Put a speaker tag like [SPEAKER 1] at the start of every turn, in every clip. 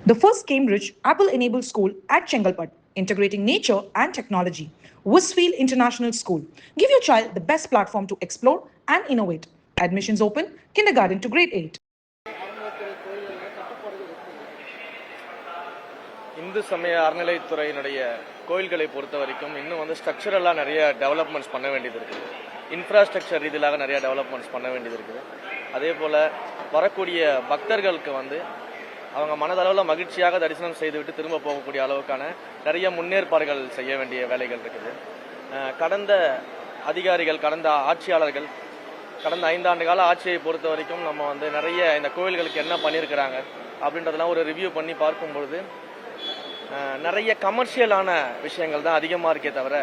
[SPEAKER 1] The first Cambridge Apple-enabled school at Chengalpat, integrating nature and technology. Westfield International School. Give your child the best platform to explore and innovate. Admissions open, kindergarten to grade 8.
[SPEAKER 2] Hindu சமய அறநிலைத்துறையினுடைய கோயில்களை பொறுத்த வரைக்கும் இன்னும் ஸ்ட்ரக்சரலாக நிறைய developments பண்ண வேண்டியது இருக்குது. Infrastructure ரீதியிலாக நிறைய டெவலப்மெண்ட்ஸ் பண்ண வேண்டியது இருக்குது. அதே போல் வரக்கூடிய பக்தர்களுக்கு அவங்க மனதளவில் மகிழ்ச்சியாக தரிசனம் செய்துவிட்டு திரும்ப போகக்கூடிய அளவுக்கான நிறைய முன்னேற்பாடுகள் செய்ய வேண்டிய வேலைகள் இருக்குது. கடந்த அதிகாரிகள், கடந்த ஆட்சியாளர்கள், கடந்த 5 ஆண்டு கால ஆட்சியை பொறுத்த வரைக்கும் நம்ம நிறைய இந்த கோயில்களுக்கு என்ன பண்ணியிருக்கிறாங்க அப்படின்றதெல்லாம் ஒரு ரிவ்யூ பண்ணி பார்க்கும்பொழுது நிறைய கமர்ஷியலான விஷயங்கள் தான் அதிகமாக இருக்கே தவிர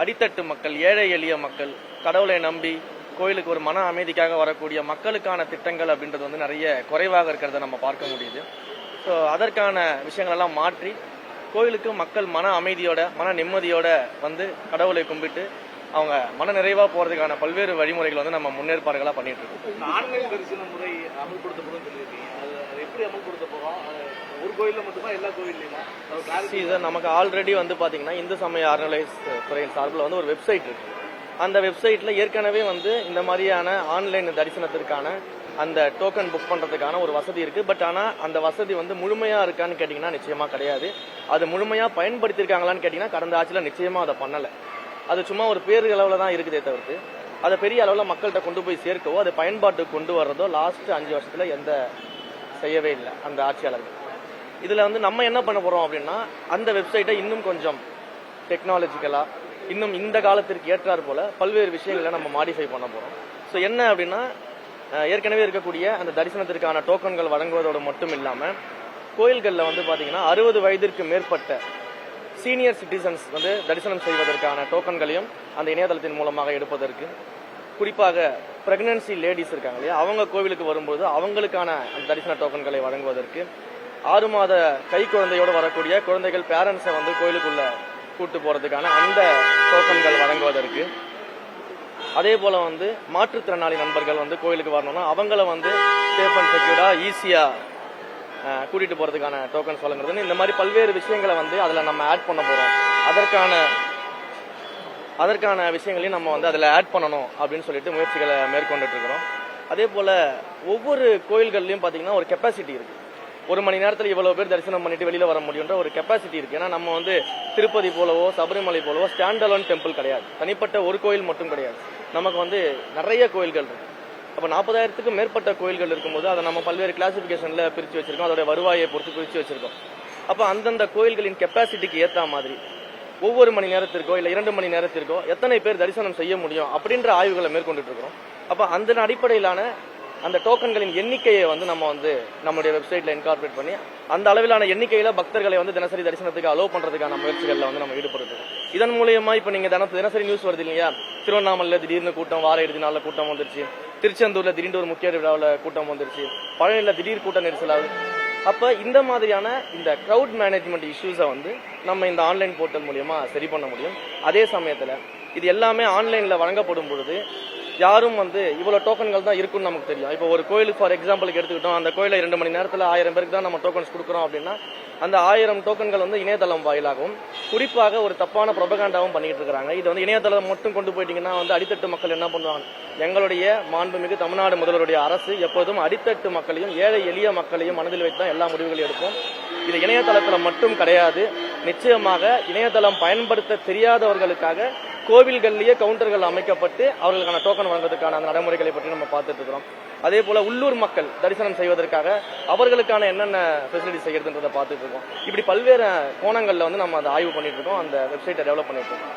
[SPEAKER 2] அடித்தட்டு மக்கள், ஏழை எளிய மக்கள், கடவுளை நம்பி கோயிலுக்கு ஒரு மன அமைதிக்காக வரக்கூடிய மக்களுக்கான திட்டங்கள் அப்படின்றது நிறைய குறைவாக இருக்கிறத நம்ம பார்க்க முடியுது. ஸோ அதற்கான விஷயங்களெல்லாம் மாற்றி கோயிலுக்கு மக்கள் மன அமைதியோட, மன நிம்மதியோட கடவுளை கும்பிட்டு அவங்க மன நிறைவா போறதுக்கான பல்வேறு வழிமுறைகள் நம்ம முன்னேற்பாடுகளா பண்ணிட்டு இருக்கோம்.
[SPEAKER 3] ஆன்லைன் தரிசன முறை அமல்படுத்தப்படும் சொல்லியிருக்கீங்க. அது எப்படி அமல்படுத்த போறோம்? ஒரு கோயில்ல மட்டுமா, எல்லா கோயில்லையுமா?
[SPEAKER 2] நமக்கு ஆல்ரெடி பாத்தீங்கன்னா இந்து சமய அறநிலையத்துறையின் சார்பில் ஒரு வெப்சைட் இருக்கு. அந்த வெப்சைட்ல ஏற்கனவே இந்த மாதிரியான ஆன்லைன் தரிசனத்திற்கான அந்த டோக்கன் புக் பண்றதுக்கான ஒரு வசதி இருக்கு. பட் ஆனா அந்த வசதி முழுமையா இருக்கான்னு கேட்டீங்கன்னா நிச்சயமா கிடையாது. அது முழுமையா பயன்படுத்திருக்காங்களான்னு கேட்டீங்கன்னா கடந்த ஆட்சியில நிச்சயமா அதை பண்ணல. அது சும்மா ஒரு பேரு அளவில் தான் இருக்குதே தவிர்த்து அதை பெரிய அளவில் மக்கள்கிட்ட கொண்டு போய் சேர்க்கவோ அதை பயன்பாட்டுக்கு கொண்டு வர்றதோ லாஸ்ட் 5 வருஷத்துல எந்த செய்யவே இல்லை அந்த ஆட்சியாளர்கள். இதுல நம்ம என்ன பண்ண போறோம் அப்படின்னா, அந்த வெப்சைட்டை இன்னும் கொஞ்சம் டெக்னாலஜிக்கலா, இன்னும் இந்த காலத்திற்கு ஏற்றாறு போல பல்வேறு விஷயங்களை நம்ம மாடிஃபை பண்ண போறோம். ஸோ என்ன அப்படின்னா, ஏற்கனவே இருக்கக்கூடிய அந்த தரிசனத்திற்கான டோக்கன்கள் வழங்குவதோடு மட்டும் இல்லாம கோயில்களில் பாத்தீங்கன்னா 60 வயதிற்கு மேற்பட்ட சீனியர் சிட்டிசன்ஸ் தரிசனம் செய்வதற்கான டோக்கன்களையும் அந்த இணையதளத்தின் மூலமாக எடுப்பதற்கு, குறிப்பாக பிரெக்னன்சி லேடிஸ் இருக்காங்க இல்லையா, அவங்க கோவிலுக்கு வரும்போது அவங்களுக்கான அந்த தரிசன டோக்கன்களை வழங்குவதற்கு, 6 மாத கை குழந்தையோடு வரக்கூடிய குழந்தைகள் பேரண்ட்ஸை கோயிலுக்குள்ள கூட்டு போறதுக்கான அந்த டோக்கன்கள் வழங்குவதற்கு, அதே போல மாற்றுத்திறனாளி நண்பர்கள் கோயிலுக்கு வரணும்னா அவங்கள சேஃப் அண்ட் செக்யூர்டா ஈஸியா கூட்டிட்டு போறதுக்கான டோக்கன்ஸ் வழங்குறதுன்னு இந்த மாதிரி பல்வேறு விஷயங்களை அதுல நம்ம ஆட் பண்ண போறோம். அதற்கான விஷயங்களையும் நம்ம அதுல ஆட் பண்ணணும் அப்படின்னு சொல்லிட்டு முயற்சிகளை மேற்கொண்டுட்டு இருக்கிறோம். அதே போல ஒவ்வொரு கோயில்கள்லயும் பாத்தீங்கன்னா ஒரு கெப்பாசிட்டி இருக்கு. 1 மணி நேரத்தில் இவ்வளவு பேர் தரிசனம் பண்ணிட்டு வெளியில வர முடியுன்ற ஒரு கெப்பாசிட்டி இருக்கு. ஏன்னா நம்ம திருப்பதி போலவோ சபரிமலை போலவோ ஸ்டாண்ட் அலோன் டெம்பிள் கிடையாது, தனிப்பட்ட ஒரு கோயில் மட்டும் கிடையாது. நமக்கு நிறைய கோயில்கள் இருக்கு. அப்ப 40,000க்கும் மேற்பட்ட கோயில்கள் இருக்கும்போது அதை நம்ம பல்வேறு கிளாசிபிகேஷன்ல பிரிச்சு வச்சிருக்கோம். அதோட வருவாயை பொறுத்து பிரிச்சு வச்சிருக்கோம். அப்ப அந்தந்த கோயில்களின் கெப்பாசிட்டிக்கு ஏற்ற மாதிரி ஒவ்வொரு மணி நேரத்திற்கோ இல்ல 2 மணி நேரத்திற்கோ எத்தனை பேர் தரிசனம் செய்ய முடியும் அப்படின்ற ஆய்வுகளை மேற்கொண்டுட்டு இருக்கிறோம். அப்ப அந்த அடிப்படையிலான அந்த டோக்கன்களின் எண்ணிக்கையை நம்ம நம்முடைய வெப்சைட்ல இன்கார்பரேட் பண்ணி அந்த அளவிலான எண்ணிக்கையில பக்தர்களை தினசரி தரிசனத்துக்கு அலோவ் பண்றதுக்கான முயற்சிகள்ல நம்ம ஈடுபடுறோம். இதன் மூலமா இப்ப நீங்க தினசரி நியூஸ் வருது இல்லையா, திருவண்ணாமலையில திடீர்னு கூட்டம், வார இறுதி நாள்ல கூட்டம் வந்துருச்சு, திருச்செந்தூர்ல திடீர்னு ஒரு முக்கிய விழாவில் கூட்டம் வந்துருச்சு, பழனியில திடீர் கூட்டம் நெரிசலாகுது. அப்ப இந்த மாதிரியான இந்த கிரவுட் மேனேஜ்மெண்ட் இஷ்யூஸை நம்ம இந்த ஆன்லைன் போர்ட்டல் மூலியமா சரி பண்ண முடியும். அதே சமயத்துல இது எல்லாமே ஆன்லைன்ல வழங்கப்படும் பொழுது யாரும் இவ்வளவு டோக்கன்கள் தான் இருக்குன்னு நமக்கு தெரியும். இப்போ ஒரு கோயிலுக்கு ஃபார் எக்ஸாம்பிளுக்கு எடுத்துக்கிட்டோம், அந்த கோயில 2 மணி நேரத்துல 1000 பேருக்கு தான் நம்ம டோக்கன்ஸ் கொடுக்குறோம் அப்படின்னா அந்த 1000 டோக்கன்கள் இணையதளம் வாயிலாகவும் குறிப்பாக ஒரு தப்பான ப்ரொபகண்டாவும் பண்ணிட்டு இருக்காங்க. இது இணையதளம் மட்டும் கொண்டு போயிட்டீங்கன்னா அடித்தட்டு மக்கள் என்ன பண்ணுவாங்க, எங்களுடைய மாண்புமிகு தமிழ்நாடு முதல்வருடைய அரசு எப்போதும் அடித்தட்டு மக்களையும் ஏழை எளிய மக்களையும் மனதில் வைத்து தான் எல்லா முடிவுகளையும் எடுக்கும். இது இணையதளத்துல மட்டும் கிடையாது, நிச்சயமாக இணையதளம் பயன்படுத்த தெரியாதவர்களுக்காக கோவில்கள்லயே கவுண்டர்கள் அமைக்கப்பட்டு அவர்களுக்கான டோக்கன் வழங்குவதற்கான அந்த நடைமுறைகளை பற்றி நம்ம பார்த்துட்டு இருக்கிறோம். அதே போல உள்ளூர் மக்கள் தரிசனம் செய்வதற்காக அவர்களுக்கான என்னென்ன ஃபெசிலிட்டி செய்யறதுன்றதை பார்த்துட்டு இருக்கோம். இப்படி பல்வேறு கோணங்கள்ல நம்ம அதை ஆய்வு பண்ணிட்டு இருக்கோம், அந்த வெப்சைட்டை டெவலப் பண்ணிட்டு இருக்கோம்.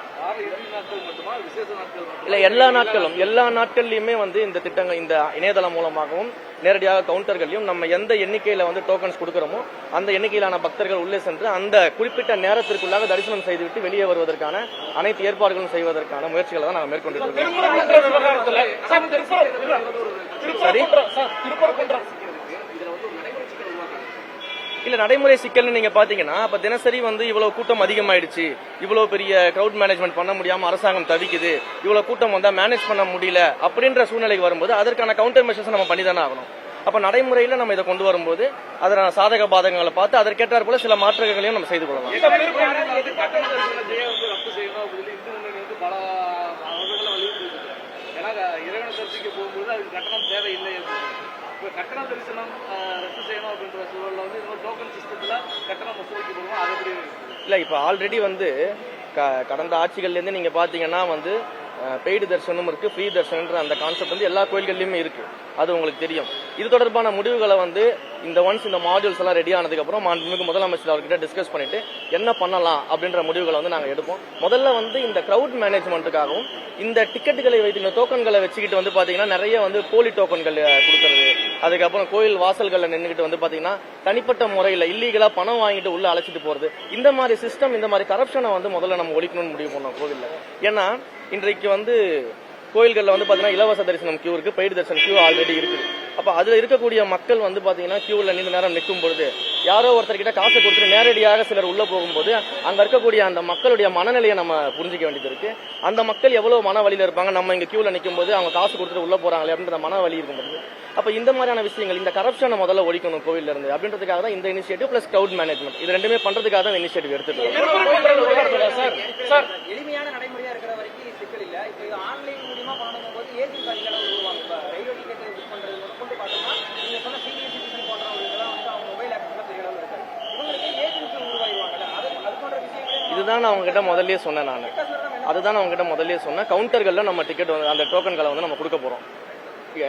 [SPEAKER 2] இல்ல, எல்லா நாட்கள்லயுமே இந்த திட்டங்கள் இந்த இணையதளம் மூலமாகவும் நேரடியாக கவுண்டர்களையும் நம்ம எந்த எண்ணிக்கையில டோக்கன்ஸ் கொடுக்கிறோமோ அந்த எண்ணிக்கையிலான பக்தர்கள் உள்ளே சென்று அந்த குறிப்பிட்ட நேரத்திற்குள்ளாக தரிசனம் செய்துவிட்டு வெளியே வருவதற்கான அனைத்து ஏற்பாடுகளும் செய்வதற்கான முயற்சிகளை தான் நாங்கள் மேற்கொண்டு இல்ல நடைமுறை சிக்கல்னு நீங்க பாத்தீங்கன்னா, அப்ப தினசரி இவ்வளவு கூட்டம் அதிகமாயிடுச்சு, இவ்வளவு பெரிய கிரவுட் மேனேஜ்மெண்ட் பண்ண முடியாம அரசாங்கம் தவிக்குது, இவ்வளவு கூட்டம் மேனேஜ் பண்ண முடியல அப்படின்ற சூழ்நிலைக்கு வரும்போது அதற்கான கவுண்டர் மெஷர்ஸ் நம்ம பண்ணி தானே ஆகணும். அப்ப நடைமுறையில நம்ம இதை கொண்டு வரும்போது அதற்கான சாதக பாதகங்களை பார்த்து அதற்கேற்றார் போல சில மாற்றுகளையும் நம்ம செய்து கொள்ளலாம்.
[SPEAKER 3] கட்டண தரிசனத்தையே ரத்து செய்யணும் அப்படின்னு இந்து முன்னணி பல அவர்களை வலியுறுத்தி ஏன்னா இறைவனை தரிசிக்க போகும்போது அதுக்கு கட்டணம் தேவையில்லை. இப்போ கட்டண தரிசனம் ரத்து செய்யணும் அப்படின்ற சூழலில் இன்னொரு டோக்கன் சிஸ்டத்தில் கட்டணம் வசூலிக்கப்படுவோம். அது எப்படி
[SPEAKER 2] இல்லை, இப்போ ஆல்ரெடி கடந்த ஆட்சிகள்லேருந்து நீங்கள் பார்த்தீங்கன்னா பெய்டு தரிசனம் இருக்கு, ஃப்ரீ தரிசனன்ற அந்த கான்செப்ட் எல்லா கோயில்கள்லயுமே இருக்கு. அது உங்களுக்கு தெரியும். இது தொடர்பான முடிவுகளை இந்த மாடியூல்ஸ் எல்லாம் ரெடி ஆனதுக்கு அப்புறம் முதலமைச்சர் அவர்கிட்ட டிஸ்கஸ் பண்ணிட்டு என்ன பண்ணலாம் அப்படின்ற முடிவுகளை நாங்க எடுப்போம். முதல்ல இந்த கிரவுட் மேனேஜ்மெண்ட்டுக்காகவும் இந்த டிக்கெட்டுகளை வைத்து இந்த டோக்கன்களை வச்சுக்கிட்டு பாத்தீங்கன்னா நிறைய போலி டோக்கன்கள் கொடுக்கறது, அதுக்கப்புறம் கோயில் வாசல்கள்ல நின்றுகிட்டு பாத்தீங்கன்னா தனிப்பட்ட முறையில் இல்லீகலா பணம் வாங்கிட்டு உள்ள அழைச்சிட்டு போறது, இந்த மாதிரி சிஸ்டம், இந்த மாதிரி கரப்ஷனை முதல்ல நம்ம ஒழிக்கணும்னு முடிவு பண்ணோம் கோவில்ல. ஏன்னா இன்றைக்கு கோயில்கள்ல பாத்தீங்கன்னா இலவச தரிசனம் கியூ இருக்கு, பெய்டு தரிசனம் கியூ ஆல்ரெடி இருக்குது. அப்ப அதுல இருக்கக்கூடிய மக்கள் பாத்தீங்கன்னா கியூல நீண்ட நேரம் நிற்கும் பொழுது யாரோ ஒருத்தர்கிட்ட காசு கொடுத்துட்டு நேரடியாக சிலர் உள்ள போகும்போது அங்க இருக்கக்கூடிய அந்த மக்களுடைய மனநிலையை நம்ம புரிஞ்சிக்க வேண்டியது இருக்கு. அந்த மக்கள் எவ்வளவு மன வழியில இருப்பாங்க, நம்ம இங்க கியூல நிற்கும் போது அவங்க காசு கொடுத்துட்டு உள்ள போறாங்களே அப்படின்ற மன வலி இருக்கும்போது அப்ப இந்த மாதிரியான விஷயங்கள், இந்த கரப்ஷனை முதல்ல ஒழிக்கணும் கோவில்ல இருந்து அப்படின்றதுக்காக தான் இந்த இனிஷியேட்டிவ் பிளஸ் கிரவுட் மேனேஜ்மெண்ட் இது ரெண்டுமே பண்றதுக்காக தான் இனிஷியேட்டிவ் எடுத்துட்டு
[SPEAKER 4] எளிமையான நடைமுறையா இருக்கிற வரைக்கும் சிக்கல் இல்ல. இப்போ ஆன்லைன் மூலமா பண்ணணும் போது ஏஜென்ட் அதிகாரம் உருவாங்க. ரயில்வே டிக்கெட் புக் பண்றது கொண்டு பார்த்தோம்னா நீங்க சொன்ன சீனியர் சிட்டிசன் போன்றவங்களுக்கெல்லாம் அவங்க மொபைல் ஆக்சஸ் பெரிய அளவில் இருக்காது. இவங்களுக்கு ஏஜென்ட் உருவாகிவாங்கல்ல, அது போன்ற விஷயங்களே
[SPEAKER 2] இதுதான் நான் அவங்க கிட்ட முதல்லயே சொன்னேன். அதுதான் அவங்க கிட்ட முதல்லயே சொன்னேன். கவுண்டர்கள்ல நம்ம டிக்கெட் அந்த டோக்கன்களை நம்ம கொடுக்க போறோம்.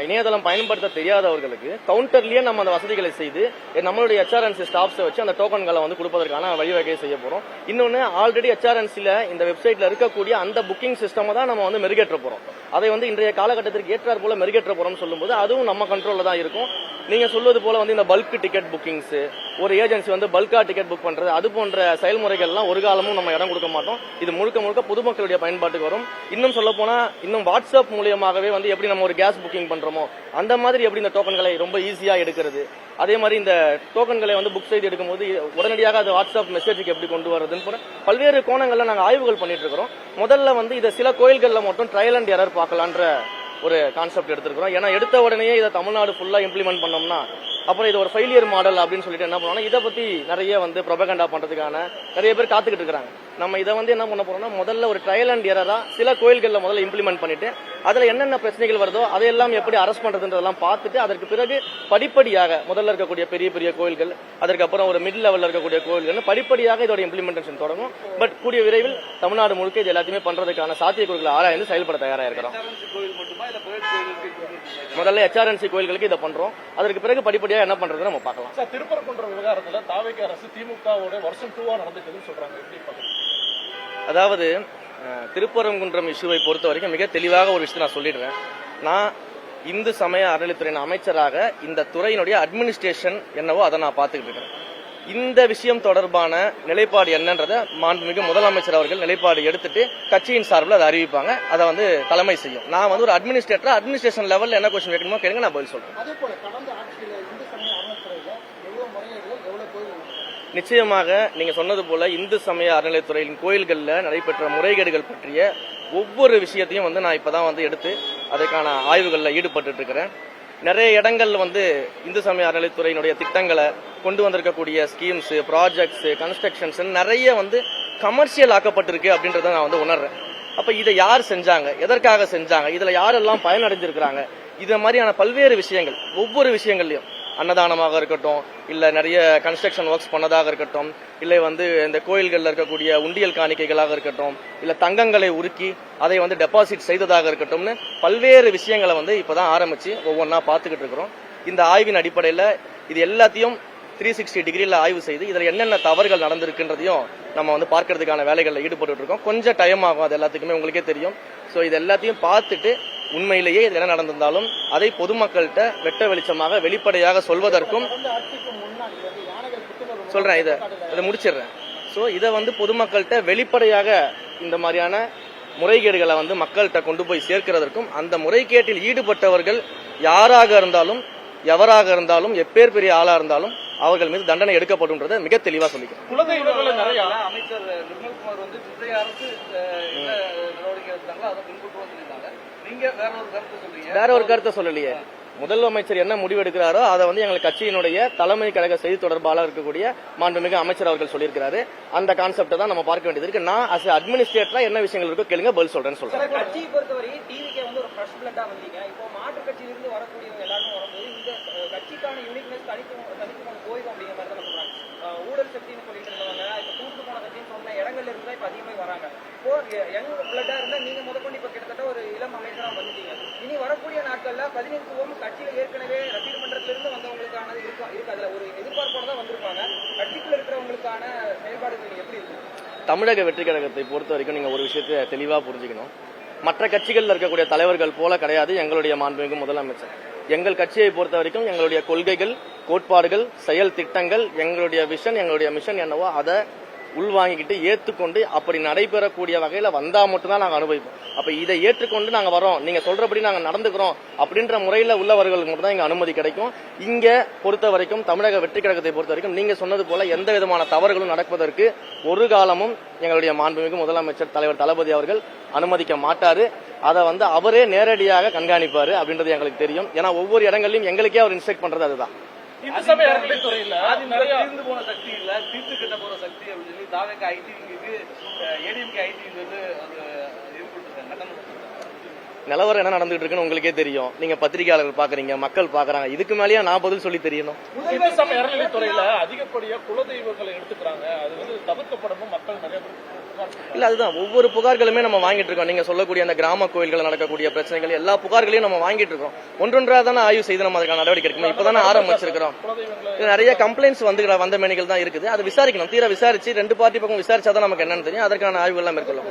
[SPEAKER 2] இணையதளம் பயன்படுத்த தெரியாதவர்களுக்கு கவுண்டர்லயே நம்ம அந்த வசதிகளை செய்து நம்மளுடைய HRNC ஸ்டாஃப்ஸை வச்சு அந்த டோக்கன்களை கொடுப்பதற்கான வழிவகை செய்ய போறோம். இன்னொன்னு ஆல்ரெடி HRNCல இந்த வெப்சைட்ல இருக்கக்கூடிய அந்த புக்கிங் சிஸ்டம் தான் நம்ம மெருகேற்ற போறோம். அதை இன்றைய காலகட்டத்திற்கு ஏற்றார் போல மெருகேற்ற போறோம் சொல்லும்போது அதுவும் நம்ம கண்ட்ரோல்ல தான் இருக்கும். நீங்க சொல்வது போல இந்த பல்க் டிக்கெட் புக்கிங்ஸ், ஒரு ஏஜென்சி பல்கா டிக்கெட் புக் பண்றது, அது போன்ற செயல்முறைகள் எல்லாம் ஒரு காலமும் நம்ம இடம் கொடுக்க மாட்டோம். இது முழுக்க முழுக்க பொதுமக்களுடைய பயன்பாட்டுக்கு வரும். இன்னும் சொல்ல போனா இன்னும் வாட்ஸ்அப் மூலியமாகவே எப்படி நம்ம ஒரு கேஸ் புக்கிங் பண்றோமோ அந்த மாதிரி எப்படி இந்த டோக்கன்களை ரொம்ப ஈஸியா எடுக்கிறது, அதே மாதிரி இந்த டோக்கன்களை புக் செய்து எடுக்கும்போது உடனடியாக அது வாட்ஸ்அப் மெசேஜுக்கு எப்படி கொண்டு வரதுன்னு போல பல்வேறு கோணங்கள்ல நாங்க ஆய்வுகள் பண்ணிட்டு இருக்கிறோம். முதல்ல இதை சில கோயில்கள்ல மட்டும் ட்ரையல் அண்ட் எரர் பார்க்கலான்ற ஒரு கான்செப்ட் எடுத்திருக்கிறோம். ஏன்னா எடுத்த உடனே இதை தமிழ்நாடு ஃபுல்லா இம்ப்ளிமெண்ட் பண்ணோம்னா அப்புறம் இது ஒரு ஃபெயிலியர் மாடல் அப்படின்னு சொல்லிட்டு என்ன பண்ணுவோம்னா இதை பத்தி நிறைய ப்ரொபகண்டா பண்றதுக்கான நிறைய பேர் காத்துக்கிட்டு இருக்காங்க. நம்ம இதை என்ன பண்ண போறோம்னா முதல்ல ஒரு ட்ரையல் அண்ட் எரரா சில கோயில்கள்ல முதல்ல இம்ப்ளிமெண்ட் பண்ணிட்டு அதுல என்னென்ன பிரச்சனைகள் வருதோ அதையெல்லாம் எப்படி அரெஸ்ட் பண்றதுன்றதெல்லாம் பார்த்துட்டு அதற்கு பிறகு படிப்படியாக முதல்ல இருக்கக்கூடிய பெரிய பெரிய கோயில்கள், அதுக்கப்புறம் ஒரு மிட் லெவல்ல இருக்கக்கூடிய கோயில்கள் படிப்படியாக இதோட இம்ப்ளிமெண்டேஷன் தொடங்கும். பட் கூடிய விரைவில் தமிழ்நாடு முழுக்க இது எல்லாத்தையுமே பண்றதுக்கான சாத்தியக்கூறுகளை ஆராய்ந்து செயல்பட தயாரா இருக்கிறோம். முதல்ல HRNC கோயில்களுக்கு இதை பண்றோம். அதற்கு பிறகு படிப்படியாக என்ன பண்றது நம்ம பார்க்கலாம்.
[SPEAKER 3] திருப்பரங்குன்ற விவகாரத்துல தாவேக அரசு திமுகவோட வருஷம் 2 நடந்துக்குதுன்னு சொல்றாங்க.
[SPEAKER 2] அதாவது திருப்பரங்குன்றம் இஷ்யூவை பொறுத்த வரைக்கும் மிக தெளிவாக ஒரு விஷயத்தை நான் சொல்லிடுறேன். நான் இந்து சமய அறநிலைத்துறையின் அமைச்சராக இந்த துறையினுடைய அட்மினிஸ்ட்ரேஷன் என்னவோ அதை நான் பார்த்துக்கிட்டு இருக்கேன். இந்த விஷயம் தொடர்பான நிலைப்பாடு என்னன்றதை மாண்புமிகு முதலமைச்சர் அவர்கள் நிலைப்பாடு எடுத்துட்டு கட்சியின் சார்பில் அதை அறிவிப்பாங்க. அதை தலைமை செய்யும். நான் ஒரு அட்மினிஸ்ட்ரேட்டர், அட்மினிஸ்ட்ரேஷன் லெவலில் என்ன கொஸ்டின் வைக்கணுமோ கேளுங்க, நான் பதில் சொல்றேன். நிச்சயமாக நீங்க சொன்னது போல இந்து சமய அறநிலைத்துறையின் கோயில்கள்ல நடைபெற்ற முறைகேடுகள் பற்றிய ஒவ்வொரு விஷயத்தையும் நான் இப்பதான் எடுத்து அதுக்கான ஆய்வுகளில் ஈடுபட்டு இருக்கிறேன். நிறைய இடங்கள் இந்து சமய அறநிலைத்துறையினுடைய திட்டங்களை கொண்டு வந்திருக்கக்கூடிய ஸ்கீம்ஸ், ப்ராஜெக்ட்ஸ், கன்ஸ்ட்ரக்ஷன்ஸ் நிறைய கமர்ஷியல் ஆக்கப்பட்டிருக்கு அப்படின்றத நான் உணர்றேன். அப்ப இதை யார் செஞ்சாங்க, எதற்காக செஞ்சாங்க, இதுல யாரெல்லாம் பயனடைஞ்சிருக்கிறாங்க, இத மாதிரியான பல்வேறு விஷயங்கள் ஒவ்வொரு விஷயங்கள்லயும் அன்னதானமாக இருக்கட்டும், இல்ல நிறைய கன்ஸ்ட்ரக்ஷன் ஒர்க்ஸ் பண்ணதாக இருக்கட்டும், இல்லை இந்த கோயில்கள்ல இருக்கக்கூடிய உண்டியல் காணிக்கைகளாக இருக்கட்டும், இல்ல தங்கங்களை உருக்கி அதை டெபாசிட் செய்ததாக இருக்கட்டும்னு பல்வேறு விஷயங்களை இப்பதான் ஆரம்பிச்சு ஒவ்வொன்றா பார்த்துக்கிட்டு இருக்கிறோம். இந்த ஆய்வின் அடிப்படையில் இது எல்லாத்தையும் 360 டிகிரியில் ஆய்வு செய்து இதில் என்னென்ன தவறுகள் நடந்திருக்குன்றதையும் நம்ம பார்க்கறதுக்கான வேலைகளில் ஈடுபட்டு இருக்கோம். கொஞ்சம் டைம் ஆகும், அது எல்லாத்துக்குமே உங்களுக்கே தெரியும். ஸோ இது எல்லாத்தையும் பார்த்துட்டு உண்மையிலேயே இது என்ன நடந்திருந்தாலும் அதை பொதுமக்கள்கிட்ட வெட்ட வெளிச்சமாக வெளிப்படையாக சொல்வதற்கும் சொல்றேன். இதை முடிச்சிடுறேன். ஸோ இதை பொதுமக்கள்கிட்ட வெளிப்படையாக இந்த மாதிரியான முறைகேடுகளை மக்கள்கிட்ட கொண்டு போய் சேர்க்கிறதற்கும் அந்த முறைகேட்டில் ஈடுபட்டவர்கள் யாராக இருந்தாலும் எவராக இருந்தாலும் எப்பேர் பெரிய ஆளா இருந்தாலும் அவர்கள் மீது தண்டனை எடுக்கப்படும்ன்றதை மிக தெளிவா சொல்லிக்கிறேன்.
[SPEAKER 3] குலதெய்வங்கள் நிறைய அமைச்சர் நிர்மல்குமார் இன்றைய அரசு நடவடிக்கை எடுத்தாங்க, அதை பின்பற்றுவோம் சொல்லியிருந்தாங்க. நீங்க வேற ஒரு கருத்து சொல்றீங்க.
[SPEAKER 2] வேற ஒரு கருத்தை சொல்லலையே. முதலமைச்சர் என்ன முடிவு எடுக்கிறாரோ அதை வந்து எங்கள் கட்சியினுடைய தலைமை கழக செய்தி தொடர்பாளர் இருக்கக்கூடிய மாண்புமிகு அமைச்சர் அவர்கள் சொல்லியிருக்கிறாரு. அந்த கான்செப்டை தான் நம்ம பார்க்க வேண்டியது இருக்கு. நான் அஸ் அட்மினிஸ்ட்ரேட்டரா என்ன விஷயங்கள் இருக்கோ கேளுங்க, பதில் சொல்றேன்னு சொல்றேன்.
[SPEAKER 4] கட்சியை பொறுத்தவரை டிவிகே வந்து ஒரு ஃப்ரெஷ் பிளட்டா வந்தீங்க. இப்போ மாற்று கட்சியிலிருந்து வரக்கூடியவங்க எல்லாரும் வரும்போது இந்த கட்சிக்கான யூனிக்னஸ் தனித்துவம் போயிடும் அப்படிங்கிற மாதிரி தான் சொல்றாங்க. ஊழல் சக்தின்னு சொல்லிட்டு இருந்தவங்க இப்ப தூண்டு போன கட்சின்னு சொன்ன இடங்கள்ல இருந்து தான் இப்ப அதிகமாக வராங்க. இப்போ யங் பிளட்டா இருந்தா நீங்க முதற்கொண்டு இப்ப கிட்டத்தட்ட ஒரு இளம் அமைச்சரா வந்துட்டீங்க. இனி வரக்கூடிய நாட்கள்ல பதினெட்டுவம் கட்சியில ஏற்கனவே ரசிகர் மன்றத்தில இருந்து வந்தவங்களுக்கானது இருக்கு. அதுல ஒரு எதிர்பார்ப்போட தான் வந்திருப்பாங்க. கட்சிக்குள்ள இருக்கிறவங்களுக்கான செயல்பாடுகள் எப்படி இருக்கு?
[SPEAKER 2] தமிழக வெற்றி கழகத்தை பொறுத்த வரைக்கும் நீங்க ஒரு விஷயத்தை தெளிவா புரிஞ்சுக்கணும். மற்ற கட்சிகளில் இருக்கக்கூடிய தலைவர்கள் போல கிடையாது எங்களுடைய மாண்புமிகு முதலமைச்சர். எங்கள் கட்சியை பொறுத்த வரைக்கும் எங்களுடைய கொள்கைகள், கோட்பாடுகள், செயல் திட்டங்கள், எங்களுடைய விஷன், எங்களுடைய மிஷன் என்னவோ அதை உள்வாங்கிக்கிட்டு ஏற்றுக்கொண்டு அப்படி நடைபெறக்கூடிய வகையில வந்தா மட்டும்தான் நாங்கள் அனுபவிப்போம். அப்ப இதை ஏற்றுக்கொண்டு நாங்க வரோம், நீங்க சொல்றபடி நாங்க நடந்துக்கிறோம் அப்படின்ற முறையில உள்ளவர்களுக்கு மட்டும் தான் இங்க அனுமதி கிடைக்கும். இங்க பொறுத்த வரைக்கும் தமிழக வெற்றி கழகத்தை பொறுத்த வரைக்கும் நீங்க சொன்னது போல எந்த விதமான தவறுகளும் நடப்பதற்கு ஒரு காலமும் எங்களுடைய மாண்புமிகு முதலமைச்சர் தலைவர் தளபதி அவர்கள் அனுமதிக்க மாட்டாரு. அதை வந்து அவரே நேரடியாக கண்காணிப்பாரு அப்படின்றது எங்களுக்கு தெரியும். ஏன்னா ஒவ்வொரு இடங்களிலும் எங்களுக்கே அவர் இன்ஸ்ட்ரக்ட் பண்றது அதுதான்.
[SPEAKER 3] தீர்ந்து போன சக்தி இல்ல, தீர்த்து கட்ட போற சக்தி அப்படின்னு சொல்லி தாவேக்கு ஐடிங்கு ஏடிஎம்கே ஐடிங்கு வந்து
[SPEAKER 2] நிலவரம் என்ன நடந்துட்டு இருக்குன்னு உங்களுக்கே தெரியும். நீங்க பத்திரிகையாளர்கள் பாக்குறீங்க, மக்கள் பாக்குறாங்க. இதுக்கு மேலேயே நான் பதில் சொல்லி தெரியணும்.
[SPEAKER 3] இந்து சமய அறநிலைத்துறையில அதிகப்படியா குலதெய்வங்களை எடுத்துக்கிறாங்க, அது வந்து தவிர்க்கப்படணும். மக்கள் நிறைய பேர்
[SPEAKER 2] இல்ல அதுதான் ஒவ்வொரு புகார்களுமே நம்ம வாங்கிட்டு இருக்கோம். நீங்க சொல்லக்கூடிய அந்த கிராம கோயில்கள் நடக்கக்கூடிய பிரச்சனைகள் எல்லா புகார்களையும் நம்ம வாங்கிட்டு இருக்கோம். ஒன்றொன்றா தானே ஆய்வு செய்து நம்ம அதுக்கான நடவடிக்கை எடுக்கணும். இப்பதானே ஆரம்பிச்சிருக்கிறோம். நிறைய கம்ப்ளைண்ட்ஸ் வந்த மேனிகள் தான் இருக்குது. அதை விசாரிக்கணும். தீர விசாரிச்சு 2 பார்ட்டி பக்கம் விசாரிச்சாதான் நமக்கு என்னன்னு தெரியும். அதற்கான ஆய்வு எல்லாம் மேற்கொள்ளும்.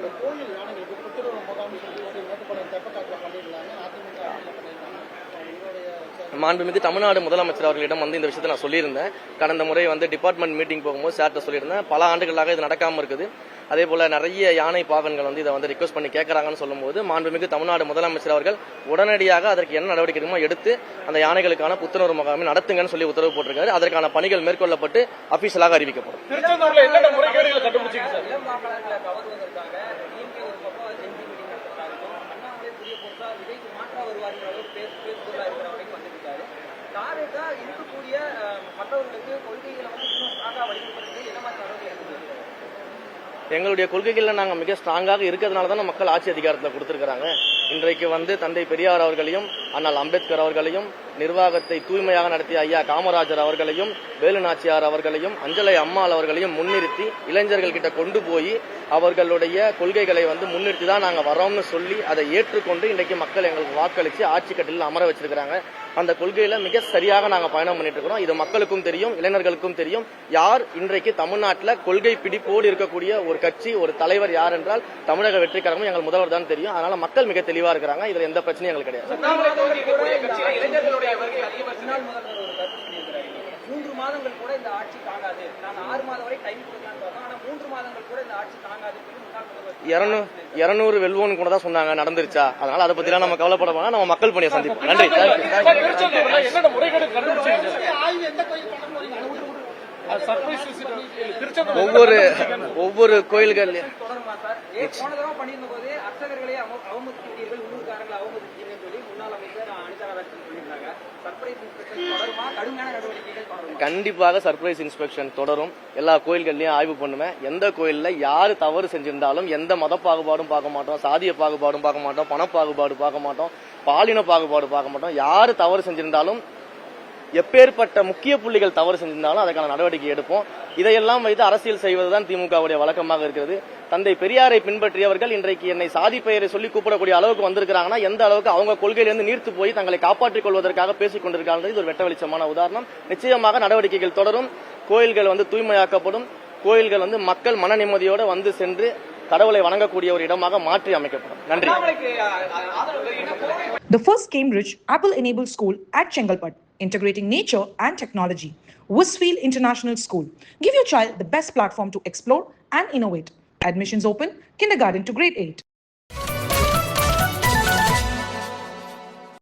[SPEAKER 2] மாண்புமிகு தமிழ்நாடு முதலமைச்சர் அவர்களிடம் வந்து இந்த விஷயத்தை நான் சொல்லியிருந்தேன். கடந்த முறை வந்து டிபார்ட்மெண்ட் மீட்டிங் போகும்போது சார்ட்ட சொல்லியிருந்தேன். பல ஆண்டுகளாக இது நடக்காம இருக்குது. அதே போல நிறைய யானை பாகன்கள் வந்து இதை வந்து ரிக்வஸ்ட் பண்ணி கேட்கறாங்கன்னு சொல்லும்போது மாண்புமிகு தமிழ்நாடு முதலமைச்சர் அவர்கள் உடனடியாக அதற்கு என்ன நடவடிக்கை இருக்குமோ எடுத்து அந்த யானைகளுக்கான புத்துணர்வு முகாமை நடத்துங்கன்னு சொல்லி உத்தரவு போட்டிருக்காரு. அதற்கான பணிகள் மேற்கொள்ளப்பட்டு அபிஷியலாக அறிவிக்கப்படும்.
[SPEAKER 3] திருச்செந்தூர்ல என்னென்ன முறைகேடுகளை கண்டுபிடிச்சீங்க சார்?
[SPEAKER 4] இருக்கக்கூடிய மற்றவர்களுக்கு கொள்கைகளை வந்து இன்னும் ஸ்ட்ராங்கா வலியுறுத்துறது என்ன மாதிரி நடவடிக்கை?
[SPEAKER 2] எங்களுடைய கொள்கைகள்ல நாங்க மிக ஸ்ட்ராங்காக இருக்கிறதுனால தான் மக்கள் ஆட்சி அதிகாரத்தில் கொடுத்திருக்கிறாங்க. இன்றைக்கு வந்து தந்தை பெரியார் அவர்களையும் அண்ணல் அம்பேத்கர் அவர்களையும் நிர்வாகத்தை தூய்மையாக நடத்திய ஐயா காமராஜர் அவர்களையும் வேலு நாச்சியார் அவர்களையும் அஞ்சலை அம்மாள் அவர்களையும் முன்னிறுத்தி இளைஞர்கள் கிட்ட கொண்டு போய் அவர்களுடைய கொள்கைகளை வந்து முன்னிறுத்தி தான் நாங்க வரோம்னு சொல்லி அதை ஏற்றுக்கொண்டு இன்றைக்கு மக்கள் எங்களுக்கு வாக்களிச்சு ஆட்சி கட்டில் அமர வச்சிருக்கிறாங்க. அந்த கொள்கையில மிக சரியாக நாங்க பயணம் பண்ணிட்டு இருக்கிறோம். இது மக்களுக்கும் தெரியும், இளைஞர்களுக்கும் தெரியும். யார் இன்றைக்கு தமிழ்நாட்டில் கொள்கை பிடிப்போடு இருக்கக்கூடிய ஒரு கட்சி, ஒரு தலைவர் யார் என்றால் தமிழக வெற்றி கழகம் எங்கள் முதல்வர் தான் தெரியும். அதனால மக்கள் மிக தெளிவா இருக்கிறாங்க. இதுல எந்த பிரச்சனையும் எங்களுக்கு கிடையாது.
[SPEAKER 4] 3 மாதங்கள் கூட இந்த ஆட்சி தாங்காது. நாங்க 6 மாதம் வரை டைம் கொடுக்கலாம்னு பார்த்தோம். ஆனா 3 மாதங்கள் கூட இந்த ஆட்சி தாங்காது.
[SPEAKER 2] 200 வெல்வோன்னு கூட தான் சொன்னாங்க. நடந்துருச்சா? அதனால அதை பத்தி நம்ம கவலைப்பட வேணாம். நம்ம மக்கள் பணியை சந்திப்போம். நன்றி. ஒவ்வொரு கோயில்கள் கண்டிப்பாக சர்ப்ரைஸ் இன்ஸ்பெக்ஷன் தொடரும். எல்லா கோயில்கள்லயும் ஆய்வு பண்ணுவேன். எந்த கோயில்ல யாரு தவறு செஞ்சிருந்தாலும் எந்த மத பாகுபாடும் பார்க்க மாட்டோம், சாதிய பாகுபாடும் பார்க்க மாட்டோம், பண பாகுபாடு பார்க்க மாட்டோம், பாலின பாகுபாடு பார்க்க மாட்டோம். யாரு தவறு செஞ்சிருந்தாலும் எப்பேற்பட்ட முக்கிய புள்ளிகள் தவறு செஞ்சிருந்தாலும் அதற்கான நடவடிக்கை எடுப்போம். இதையெல்லாம் வைத்து அரசியல் செய்வதுதான் திமுகவுடைய வழக்கமாக இருக்கிறது. தந்தை பெரியாரை பின்பற்றியவர்கள் இன்றைக்கு என்னை சாதி பெயரை சொல்லி கூப்பிடக்கூடிய அளவுக்கு வந்திருக்கிறாங்கன்னா எந்த அளவுக்கு அவங்க கொள்கையிலிருந்து நீர்த்து போய் தங்களை காப்பாற்றிக் கொள்வதற்காக பேசிக் கொண்டிருக்காங்க. இது ஒரு வெட்ட வெளிச்சமான உதாரணம். நிச்சயமாக நடவடிக்கைகள் தொடரும். கோயில்கள் வந்து தூய்மையாக்கப்படும். கோயில்கள் வந்து மக்கள் மன நிம்மதியோடு வந்து சென்று கடவுளை வணங்கக்கூடிய ஒரு இடமாக மாற்றி அமைக்கப்படும். நன்றி.
[SPEAKER 1] The first Cambridge Apple-enabled school at Chengalpat, integrating nature and technology. Westfield International School. Give your child the best platform to explore and innovate. Admissions open, kindergarten to grade 8.